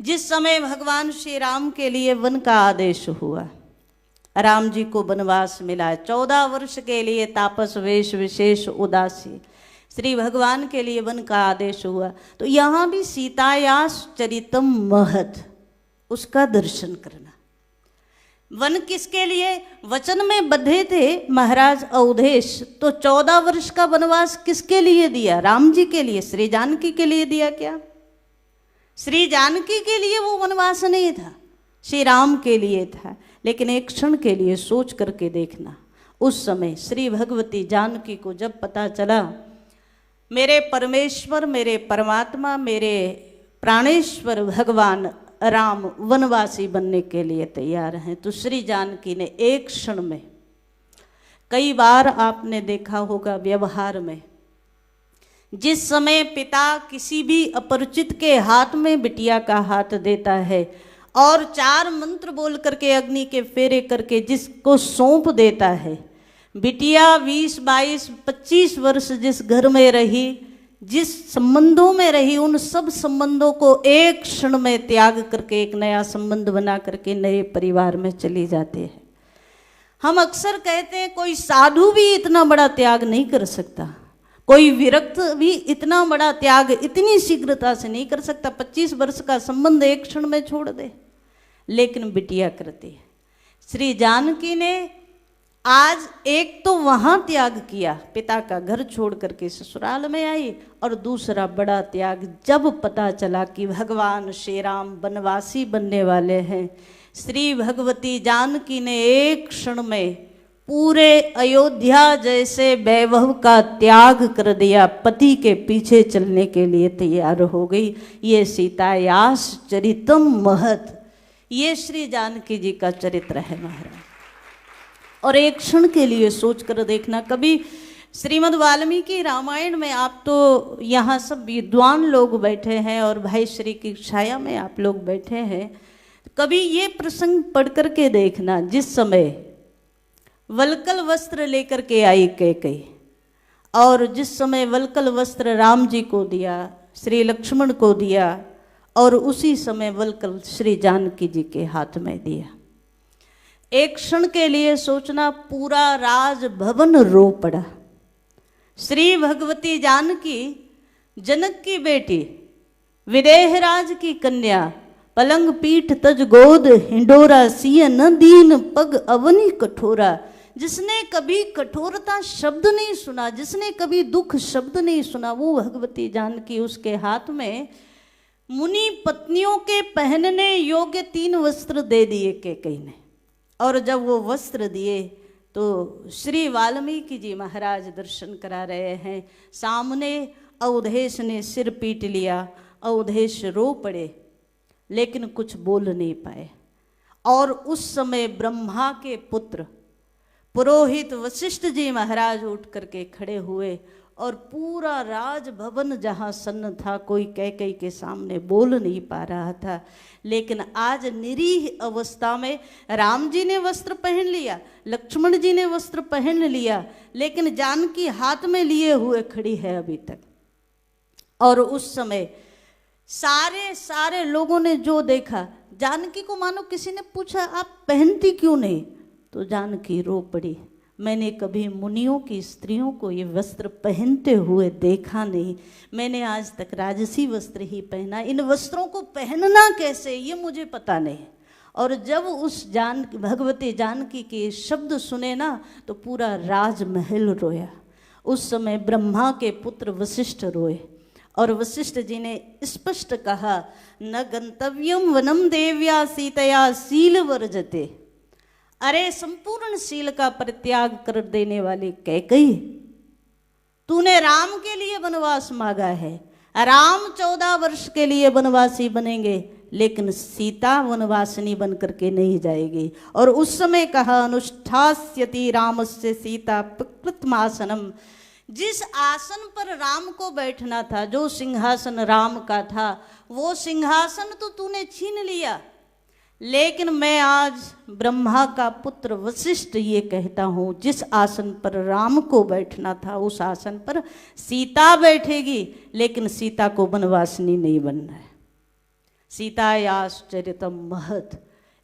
Speaker 3: जिस समय भगवान श्री राम के लिए वन का आदेश हुआ, राम जी को वनवास मिला, 14 वर्ष के लिए तापस वेश विशेष उदासी, श्री भगवान के लिए वन का आदेश हुआ, तो यहाँ भी सीतायास चरितम महत, उसका दर्शन करना। वन किसके लिए? वचन में बंधे थे महाराज अवधेश, तो 14 वर्ष का वनवास किसके लिए दिया? राम जी के लिए, श्री जानकी के लिए दिया क्या? श्री जानकी के लिए वो वनवास नहीं था, श्री राम के लिए था, लेकिन एक क्षण के लिए सोच करके देखना, उस समय श्री भगवती जानकी को जब पता चला मेरे परमेश्वर, मेरे परमात्मा, मेरे प्राणेश्वर भगवान राम वनवासी बनने के लिए तैयार हैं, तो श्री जानकी ने एक क्षण में, कई बार आपने देखा होगा व्यवहार में, जिस समय पिता किसी भी अपरिचित के हाथ में बिटिया का हाथ देता है और 4 मंत्र बोल करके अग्नि के फेरे करके जिसको सौंप देता है, बिटिया 20, 22, 25 वर्ष जिस घर में रही, जिस संबंधों में रही, उन सब संबंधों को एक क्षण में त्याग करके एक नया संबंध बना करके नए परिवार में चली जाते हैं। हम अक्सर कहते हैं कोई साधु भी इतना बड़ा त्याग नहीं कर सकता, कोई विरक्त भी इतना बड़ा त्याग इतनी शीघ्रता से नहीं कर सकता, 25 वर्ष का संबंध एक क्षण में छोड़ दे, लेकिन बिटिया करती है। श्री जानकी ने आज एक तो वहां त्याग किया, पिता का घर छोड़ करके ससुराल में आई, और दूसरा बड़ा त्याग जब पता चला कि भगवान श्री राम वनवासी बनने वाले हैं, श्री भगवती जानकी ने एक क्षण में पूरे अयोध्या जैसे वैभव का त्याग कर दिया, पति के पीछे चलने के लिए तैयार हो गई। ये सीतायास चरितम महत, ये श्री जानकी जी का चरित्र है महाराज। और एक क्षण के लिए सोच कर देखना, कभी श्रीमद् वाल्मीकि रामायण में, आप तो यहाँ सब विद्वान लोग बैठे हैं और भाई श्री की छाया में आप लोग बैठे हैं, कभी ये प्रसंग पढ़ करके देखना, जिस समय वलकल वस्त्र लेकर के आई कैकेयी, और जिस समय वलकल वस्त्र राम जी को दिया, श्री लक्ष्मण को दिया, और उसी समय वलकल श्री जानकी जी के हाथ में दिया। एक क्षण के लिए सोचना, पूरा राजभवन रो पड़ा। श्री भगवती जानकी जनक की बेटी, विदेहराज की कन्या, पलंग पीठ तज गोद हिंडोरा, सिय न दीन पग अवनी कठोरा, जिसने कभी कठोरता शब्द नहीं सुना, जिसने कभी दुख शब्द नहीं सुना, वो भगवती जानकी, उसके हाथ में मुनि पत्नियों के पहनने योग्य 3 वस्त्र दे दिए कैकेयी ने। और जब वो वस्त्र दिए तो श्री वाल्मीकि जी महाराज दर्शन करा रहे हैं, सामने अवधेश ने सिर पीट लिया, अवधेश रो पड़े, लेकिन कुछ बोल नहीं पाए। और उस समय ब्रह्मा के पुत्र पुरोहित वशिष्ठ जी महाराज उठ करके खड़े हुए, और पूरा राजभवन जहाँ सन्न था, कोई कैकेयी के सामने बोल नहीं पा रहा था। लेकिन आज निरीह अवस्था में राम जी ने वस्त्र पहन लिया, लक्ष्मण जी ने वस्त्र पहन लिया, लेकिन जानकी हाथ में लिए हुए खड़ी है अभी तक। और उस समय सारे लोगों ने जो देखा, जानकी को मानो किसी ने पूछा आप पहनती क्यों नहीं, तो जानकी रो पड़ी, मैंने कभी मुनियों की स्त्रियों को ये वस्त्र पहनते हुए देखा नहीं, मैंने आज तक राजसी वस्त्र ही पहना, इन वस्त्रों को पहनना कैसे ये मुझे पता नहीं। और जब उस भगवती जानकी के शब्द सुने ना, तो पूरा राजमहल रोया। उस समय ब्रह्मा के पुत्र वशिष्ठ रोए, और वशिष्ठ जी ने स्पष्ट कहा, न गंतव्यम वनम देव्या सीतया शील वर्जते, अरे संपूर्ण शील का परित्याग कर देने वाली कैकेयी, तूने राम के लिए वनवास मांगा है, राम 14 वर्ष के लिए वनवासी बनेंगे, लेकिन सीता वनवासिनी बन करके नहीं जाएगी। और उस समय कहा, अनुष्ठास्यति रामस्य सीता प्रकृतमासनम, जिस आसन पर राम को बैठना था, जो सिंहासन राम का था, वो सिंहासन तो तूने छीन लिया, लेकिन मैं आज ब्रह्मा का पुत्र वशिष्ठ ये कहता हूँ, जिस आसन पर राम को बैठना था उस आसन पर सीता बैठेगी, लेकिन सीता को वनवासिनी नहीं बनना है। सीतायास चरितम महत,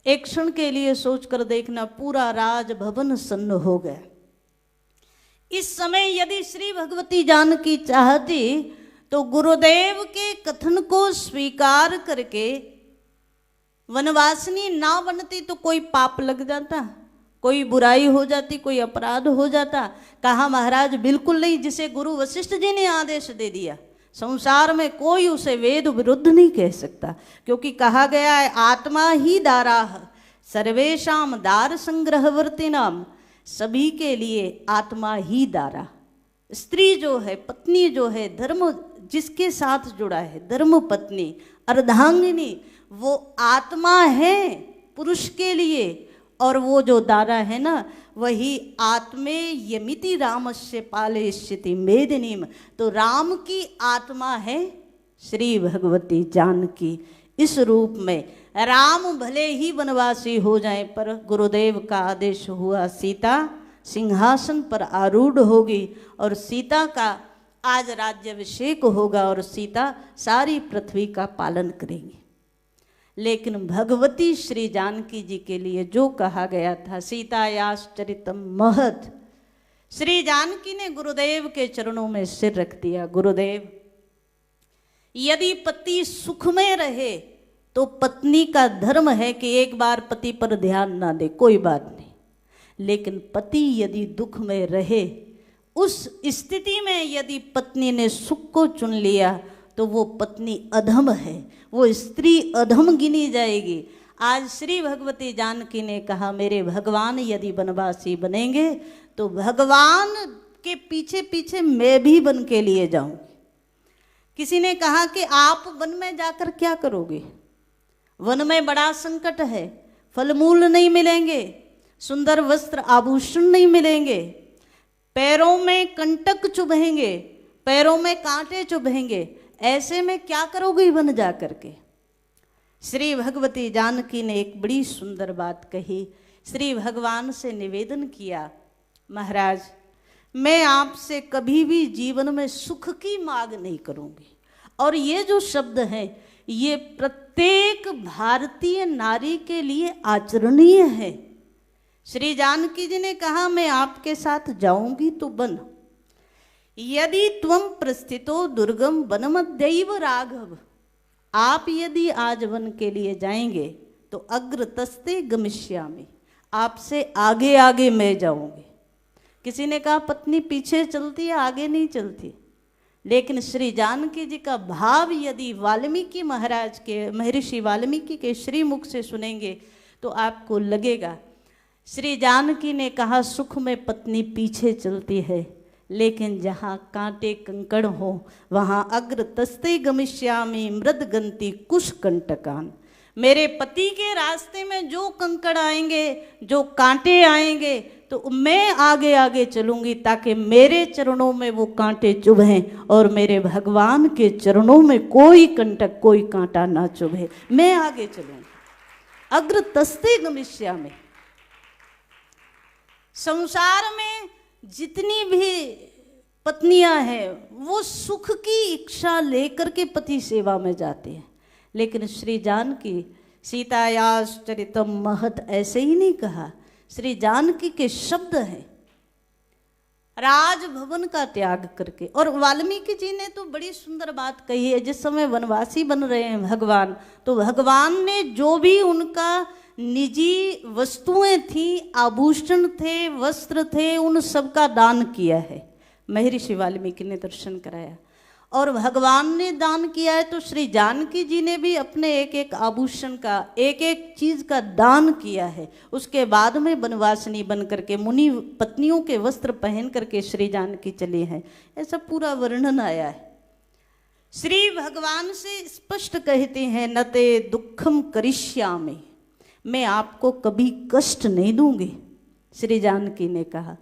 Speaker 3: एक क्षण के लिए सोचकर देखना, पूरा राजभवन सन्न हो गया। इस समय यदि श्री भगवती जानकी चाहती तो गुरुदेव के कथन को स्वीकार करके वनवासिनी ना बनती तो कोई पाप लग जाता, कोई बुराई हो जाती, कोई अपराध हो जाता। कहा महाराज बिल्कुल नहीं, जिसे गुरु वशिष्ठ जी ने आदेश दे दिया, संसार में कोई उसे वेद विरुद्ध नहीं कह सकता, क्योंकि कहा गया है आत्मा ही दाराह सर्वेशाम दार संग्रहवर्तिनाम, सभी के लिए आत्मा ही दारा। स्त्री जो है, पत्नी जो है, धर्म जिसके साथ जुड़ा है, धर्म पत्नी अर्धांगिनी, वो आत्मा है पुरुष के लिए। और वो जो दारा है ना, वही आत्मे यमिति रामस्य पालयिष्यति मेदिनीम, तो राम की आत्मा है श्री भगवती जानकी। इस रूप में राम भले ही वनवासी हो जाए, पर गुरुदेव का आदेश हुआ सीता सिंहासन पर आरूढ़ होगी और सीता का आज राज्याभिषेक होगा और सीता सारी पृथ्वी का पालन करेंगी। लेकिन भगवती श्री जानकी जी के लिए जो कहा गया था, सीतायास चरितम महत, श्री जानकी ने गुरुदेव के चरणों में सिर रख दिया। गुरुदेव, यदि पति सुख में रहे तो पत्नी का धर्म है कि एक बार पति पर ध्यान ना दे, कोई बात नहीं, लेकिन पति यदि दुख में रहे, उस स्थिति में यदि पत्नी ने सुख को चुन लिया तो वो पत्नी अधम है, वो स्त्री अधम गिनी जाएगी। आज श्री भगवती जानकी ने कहा मेरे भगवान यदि वनवासी बनेंगे तो भगवान के पीछे पीछे मैं भी बन के लिए जाऊं। किसी ने कहा कि आप वन में जाकर क्या करोगे? वन में बड़ा संकट है, फल मूल नहीं मिलेंगे, सुंदर वस्त्र आभूषण नहीं मिलेंगे, पैरों में कंटक चुभेंगे, पैरों में कांटे चुभेंगे, ऐसे में क्या करोगे वन जा करके? श्री भगवती जानकी ने एक बड़ी सुंदर बात कही, श्री भगवान से निवेदन किया, महाराज मैं आपसे कभी भी जीवन में सुख की मांग नहीं करूंगी। और ये जो शब्द है ये प्रत्येक भारतीय नारी के लिए आचरणीय है। श्री जानकी जी ने कहा मैं आपके साथ जाऊंगी तो वन, यदि त्वं प्रस्थितो दुर्गम वनमध्यैव राघव, आप यदि आज वन के लिए जाएंगे तो अग्रतस्ते गमिष्यामि, आपसे आगे आगे मैं जाऊंगी। किसी ने कहा पत्नी पीछे चलती है, आगे नहीं चलती, लेकिन श्री जानकी जी का भाव यदि वाल्मीकि महाराज के, महर्षि वाल्मीकि के श्री मुख से सुनेंगे तो आपको लगेगा। श्री जानकी ने कहा सुख में पत्नी पीछे चलती है, लेकिन जहाँ कांटे कंकड़ हो वहाँ अग्रतस्ते गमिष्यामि मृदगंती कुश कंटकान, मेरे पति के रास्ते में जो कंकड़ आएंगे, जो कांटे आएंगे, तो मैं आगे आगे चलूंगी ताकि मेरे चरणों में वो कांटे चुभें और मेरे भगवान के चरणों में कोई कंटक, कोई कांटा ना चुभे, मैं आगे चलूंगी। अग्रतस्ते गमिष्यामि। संसार में जितनी भी पत्नियां हैं वो सुख की इच्छा लेकर के पति सेवा में जाती हैं, लेकिन श्री जानकी सीतायास चरितम महत ऐसे ही नहीं कहा। श्री जानकी के शब्द हैं राजभवन का त्याग करके। और वाल्मीकि जी ने तो बड़ी सुंदर बात कही है, जिस समय वनवासी बन रहे हैं भगवान, तो भगवान ने जो भी उनका निजी वस्तुएं थी, आभूषण थे, वस्त्र थे, उन सब का दान किया है। महर्षि वाल्मीकि ने दर्शन कराया और भगवान ने दान किया है, तो श्री जानकी जी ने भी अपने एक एक आभूषण का, एक एक चीज का दान किया है। उसके बाद में वनवासिनी बन करके मुनि पत्नियों के वस्त्र पहन करके श्री जानकी चले हैं, ऐसा पूरा वर्णन आया है। श्री भगवान से स्पष्ट कहते हैं नते दुखम करिष्यामि, मैं आपको कभी कष्ट नहीं दूंगी। श्री जानकी ने कहा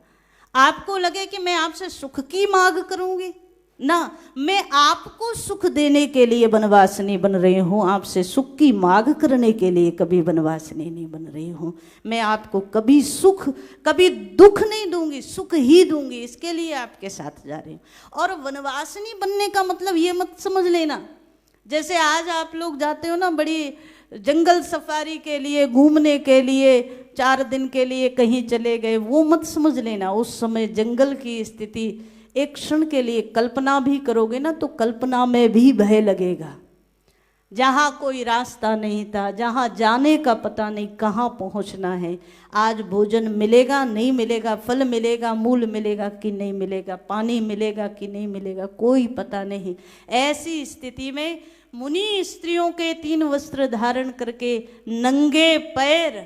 Speaker 3: आपको लगे कि मैं आपसे सुख की मांग करूंगी ना, मैं आपको सुख देने के लिए वनवासिनी बन रही हूँ, आपसे सुख की मांग करने के लिए कभी वनवासिनी नहीं बन रही हूँ। मैं आपको कभी सुख, कभी दुख नहीं दूंगी, सुख ही दूंगी, इसके लिए आपके साथ जा रही हूँ। और वनवासिनी बनने का मतलब ये मत समझ लेना जैसे आज आप लोग जाते हो ना बड़ी जंगल सफारी के लिए, घूमने के लिए, 4 दिन के लिए कहीं चले गए, वो मत समझ लेना। उस समय जंगल की स्थिति एक क्षण के लिए कल्पना भी करोगे ना तो कल्पना में भी भय लगेगा। जहाँ कोई रास्ता नहीं था, जहाँ जाने का पता नहीं कहाँ पहुँचना है, आज भोजन मिलेगा नहीं मिलेगा, फल मिलेगा, मूल मिलेगा कि नहीं मिलेगा, पानी मिलेगा कि नहीं मिलेगा, कोई पता नहीं। ऐसी स्थिति में मुनि स्त्रियों के 3 वस्त्र धारण करके नंगे पैर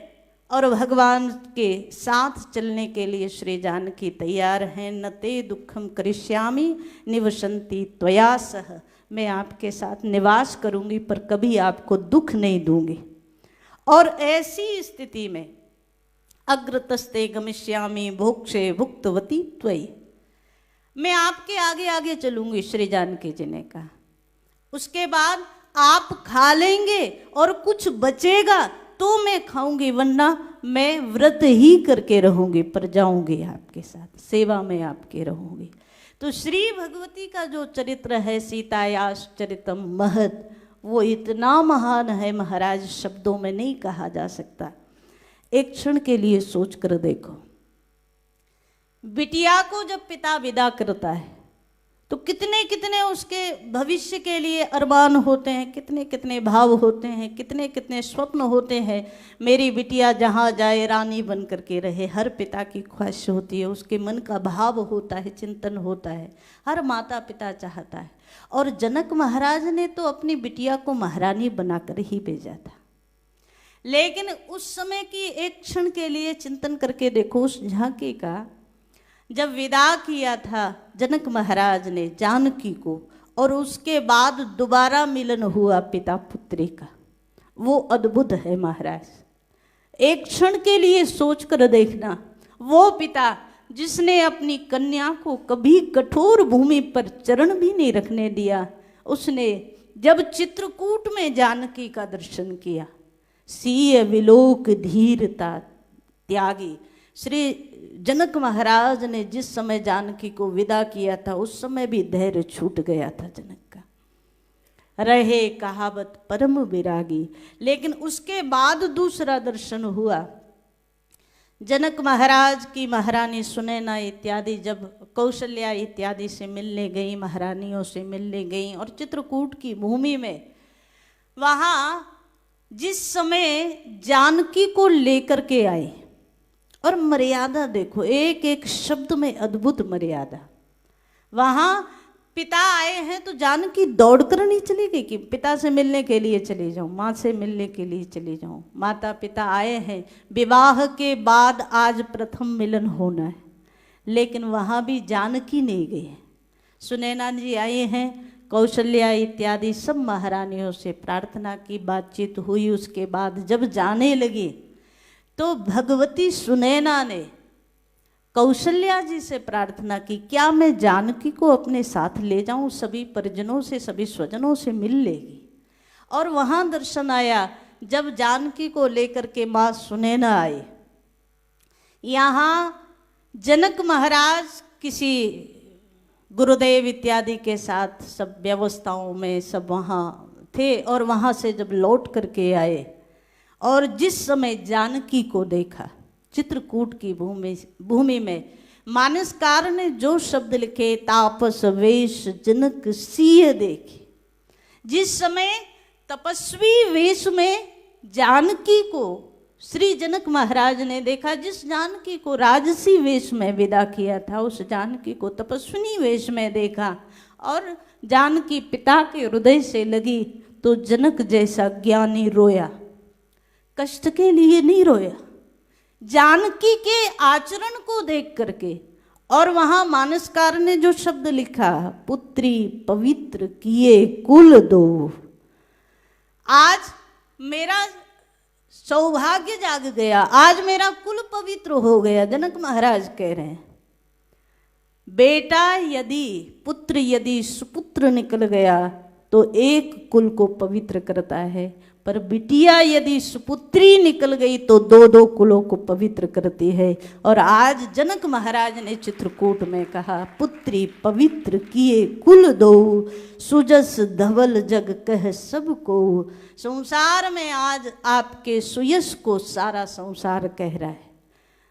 Speaker 3: और भगवान के साथ चलने के लिए श्री जानकी तैयार हैं। नते दुखम करिष्यामि निवसंति त्वया सह, मैं आपके साथ निवास करूंगी पर कभी आपको दुख नहीं दूंगी। और ऐसी स्थिति में अग्रतस्ते गमिष्यामि भोक्षे भुक्तवती त्वयि, मैं आपके आगे आगे चलूंगी, श्री जानकी जी ने कहा। उसके बाद आप खा लेंगे और कुछ बचेगा तो मैं खाऊंगी, वरना मैं व्रत ही करके रहूंगी, पर जाऊंगी आपके साथ, सेवा में आपके रहूंगी। तो श्री भगवती का जो चरित्र है, सीतायास चरितम महत, वो इतना महान है महाराज, शब्दों में नहीं कहा जा सकता। एक क्षण के लिए सोच कर देखो, बिटिया को जब पिता विदा करता है तो कितने कितने उसके भविष्य के लिए अरमान होते हैं, कितने कितने भाव होते हैं, कितने कितने स्वप्न होते हैं। मेरी बिटिया जहाँ जाए रानी बन करके रहे, हर पिता की ख्वाहिश होती है, उसके मन का भाव होता है, चिंतन होता है, हर माता पिता चाहता है। और जनक महाराज ने तो अपनी बिटिया को महारानी बनाकर ही भेजा था। लेकिन उस समय की एक क्षण के लिए चिंतन करके देखो, उस झांकी का जब विदा किया था जनक महाराज ने जानकी को, और उसके बाद दोबारा मिलन हुआ पिता पुत्री का, वो अद्भुत है महाराज। एक क्षण के लिए सोच कर देखना, वो पिता जिसने अपनी कन्या को कभी कठोर भूमि पर चरण भी नहीं रखने दिया, उसने जब चित्रकूट में जानकी का दर्शन किया, सीय विलोक धीरता त्यागी, श्री जनक महाराज ने जिस समय जानकी को विदा किया था, उस समय भी धैर्य छूट गया था जनक का, रहे कहावत परम विरागी। लेकिन उसके बाद दूसरा दर्शन हुआ, जनक महाराज की महारानी सुनैना इत्यादि जब कौशल्या इत्यादि से मिलने गई, महारानियों से मिलने गई, और चित्रकूट की भूमि में वहाँ जिस समय जानकी को लेकर के आए, और मर्यादा देखो, एक एक शब्द में अद्भुत मर्यादा। वहाँ पिता आए हैं तो जानकी दौड़ कर नहीं चली गई कि पिता से मिलने के लिए चली जाऊँ, माँ से मिलने के लिए चली जाऊँ। माता पिता आए हैं, विवाह के बाद आज प्रथम मिलन होना है, लेकिन वहाँ भी जानकी नहीं गई है। सुनैना जी आए हैं, कौशल्या इत्यादि सब महारानियों से प्रार्थना की, बातचीत हुई। उसके बाद जब जाने लगी तो भगवती सुनैना ने कौशल्या जी से प्रार्थना की, क्या मैं जानकी को अपने साथ ले जाऊं, सभी परिजनों से, सभी स्वजनों से मिल लेगी। और वहाँ दर्शन आया, जब जानकी को लेकर के माँ सुनैना आई। यहाँ जनक महाराज किसी गुरुदेव इत्यादि के साथ सब व्यवस्थाओं में सब वहाँ थे, और वहाँ से जब लौट करके आए और जिस समय जानकी को देखा, चित्रकूट की भूमि में मानसकार ने जो शब्द लिखे, तापस वेश जनक सिय देखी। जिस समय तपस्वी वेश में जानकी को श्री जनक महाराज ने देखा, जिस जानकी को राजसी वेश में विदा किया था, उस जानकी को तपस्विनी वेश में देखा, और जानकी पिता के हृदय से लगी, तो जनक जैसा ज्ञानी रोया। कष्ट के लिए नहीं रोया, जानकी के आचरण को देख करके। और वहाँ मानसकार ने जो शब्द लिखा, पुत्री पवित्र किए कुल दो। आज मेरा सौभाग्य जाग गया, आज मेरा कुल पवित्र हो गया। जनक महाराज कह रहे हैं, बेटा यदि, पुत्र यदि सुपुत्र निकल गया तो एक कुल को पवित्र करता है, पर बिटिया यदि सुपुत्री निकल गई तो 2-2 कुलों को पवित्र करती है। और आज जनक महाराज ने चित्रकूट में कहा, पुत्री पवित्र किए कुल दो, सुजस धवल जग कह सबको। संसार में आज आपके सुयश को सारा संसार कह रहा है।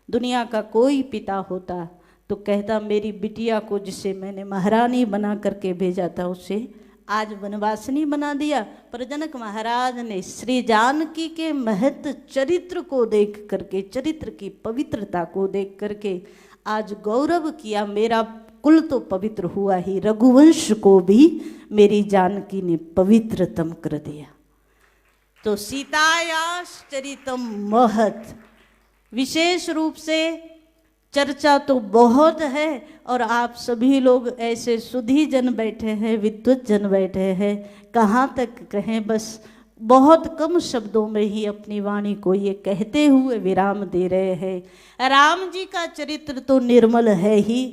Speaker 3: दुनिया का कोई पिता होता तो कहता, मेरी बिटिया को जिसे मैंने महारानी बना करके भेजा था, उसे आज वनवासिनी बना दिया। पर जनक महाराज ने श्री जानकी के महत्व चरित्र को देख करके, चरित्र की पवित्रता को देख करके आज गौरव किया, मेरा कुल तो पवित्र हुआ ही, रघुवंश को भी मेरी जानकी ने पवित्रतम कर दिया। तो सीतायास चरितम महत, विशेष रूप से चर्चा तो बहुत है और आप सभी लोग ऐसे सुधी जन बैठे हैं, विद्वत जन बैठे हैं, कहाँ तक कहें, बस बहुत कम शब्दों में ही अपनी वाणी को ये कहते हुए विराम दे रहे हैं। राम जी का चरित्र तो निर्मल है ही,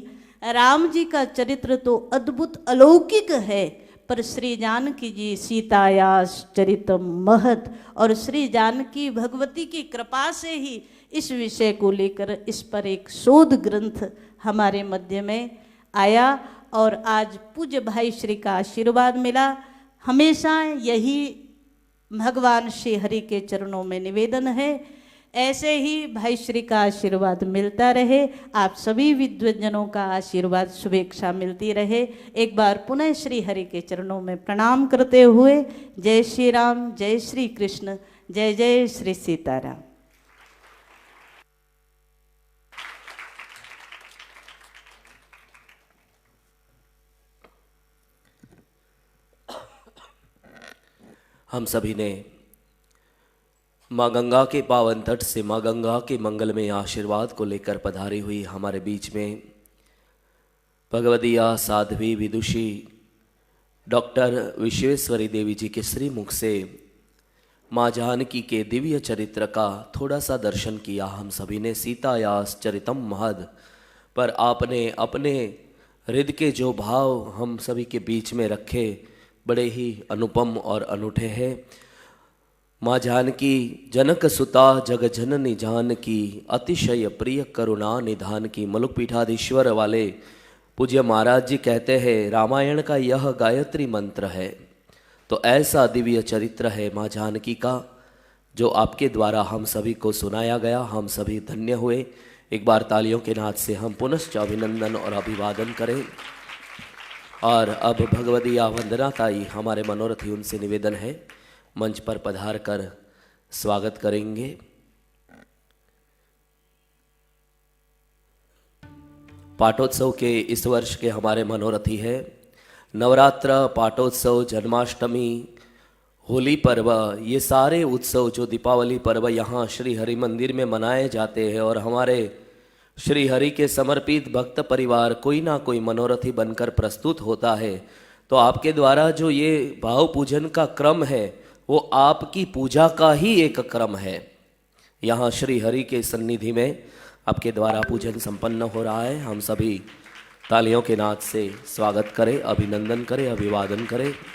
Speaker 3: राम जी का चरित्र तो अद्भुत अलौकिक है, पर श्री जानकी जी सीतायास चरितम महत, और श्री जानकी भगवती की कृपा से ही इस विषय को लेकर इस पर एक शोध ग्रंथ हमारे मध्य में आया और आज पूज्य भाई श्री का आशीर्वाद मिला। हमेशा यही भगवान श्री हरि के चरणों में निवेदन है, ऐसे ही भाई श्री का आशीर्वाद मिलता रहे, आप सभी विद्वजनों का आशीर्वाद शुभेच्छा मिलती रहे। एक बार पुनः श्री हरि के चरणों में प्रणाम करते हुए जय श्री राम, जय श्री कृष्ण, जय जय श्री सीताराम।
Speaker 1: हम सभी ने माँ गंगा के पावन तट से माँ गंगा के मंगलमय आशीर्वाद को लेकर पधारी हुई हमारे बीच में भगवदिया साध्वी विदुषी डॉक्टर विश्वेश्वरी देवी जी के श्री मुख से माँ जानकी के दिव्य चरित्र का थोड़ा सा दर्शन किया हम सभी ने। सीतायास चरितम महद पर आपने अपने हृदय के जो भाव हम सभी के बीच में रखे बड़े ही अनुपम और अनूठे हैं। माँ जानकी जनक सुता जग जननी जानकी, अतिशय प्रिय करुणा निधान की। मलुक पीठाधीश्वर वाले पूज्य महाराज जी कहते हैं रामायण का यह गायत्री मंत्र है। तो ऐसा दिव्य चरित्र है माँ जानकी का जो आपके द्वारा हम सभी को सुनाया गया, हम सभी धन्य हुए। एक बार तालियों के नाद से हम पुनश्च अभिनंदन और अभिवादन करें। और अब भगवदिया वंदना ताई हमारे मनोरथी, उनसे निवेदन है मंच पर पधार कर स्वागत करेंगे। पाटोत्सव के इस वर्ष के हमारे मनोरथी है नवरात्र, पाटोत्सव, जन्माष्टमी, होली पर्व, ये सारे उत्सव जो दीपावली पर्व यहाँ श्री हरि मंदिर में मनाए जाते हैं और हमारे श्री हरि के समर्पित भक्त परिवार कोई ना कोई मनोरथी बनकर प्रस्तुत होता है। तो आपके द्वारा जो ये भाव पूजन का क्रम है वो आपकी पूजा का ही एक क्रम है। यहाँ श्री हरि के सन्निधि में आपके द्वारा पूजन संपन्न हो रहा है। हम सभी तालियों के नाद से स्वागत करें, अभिनंदन करें, अभिवादन करें।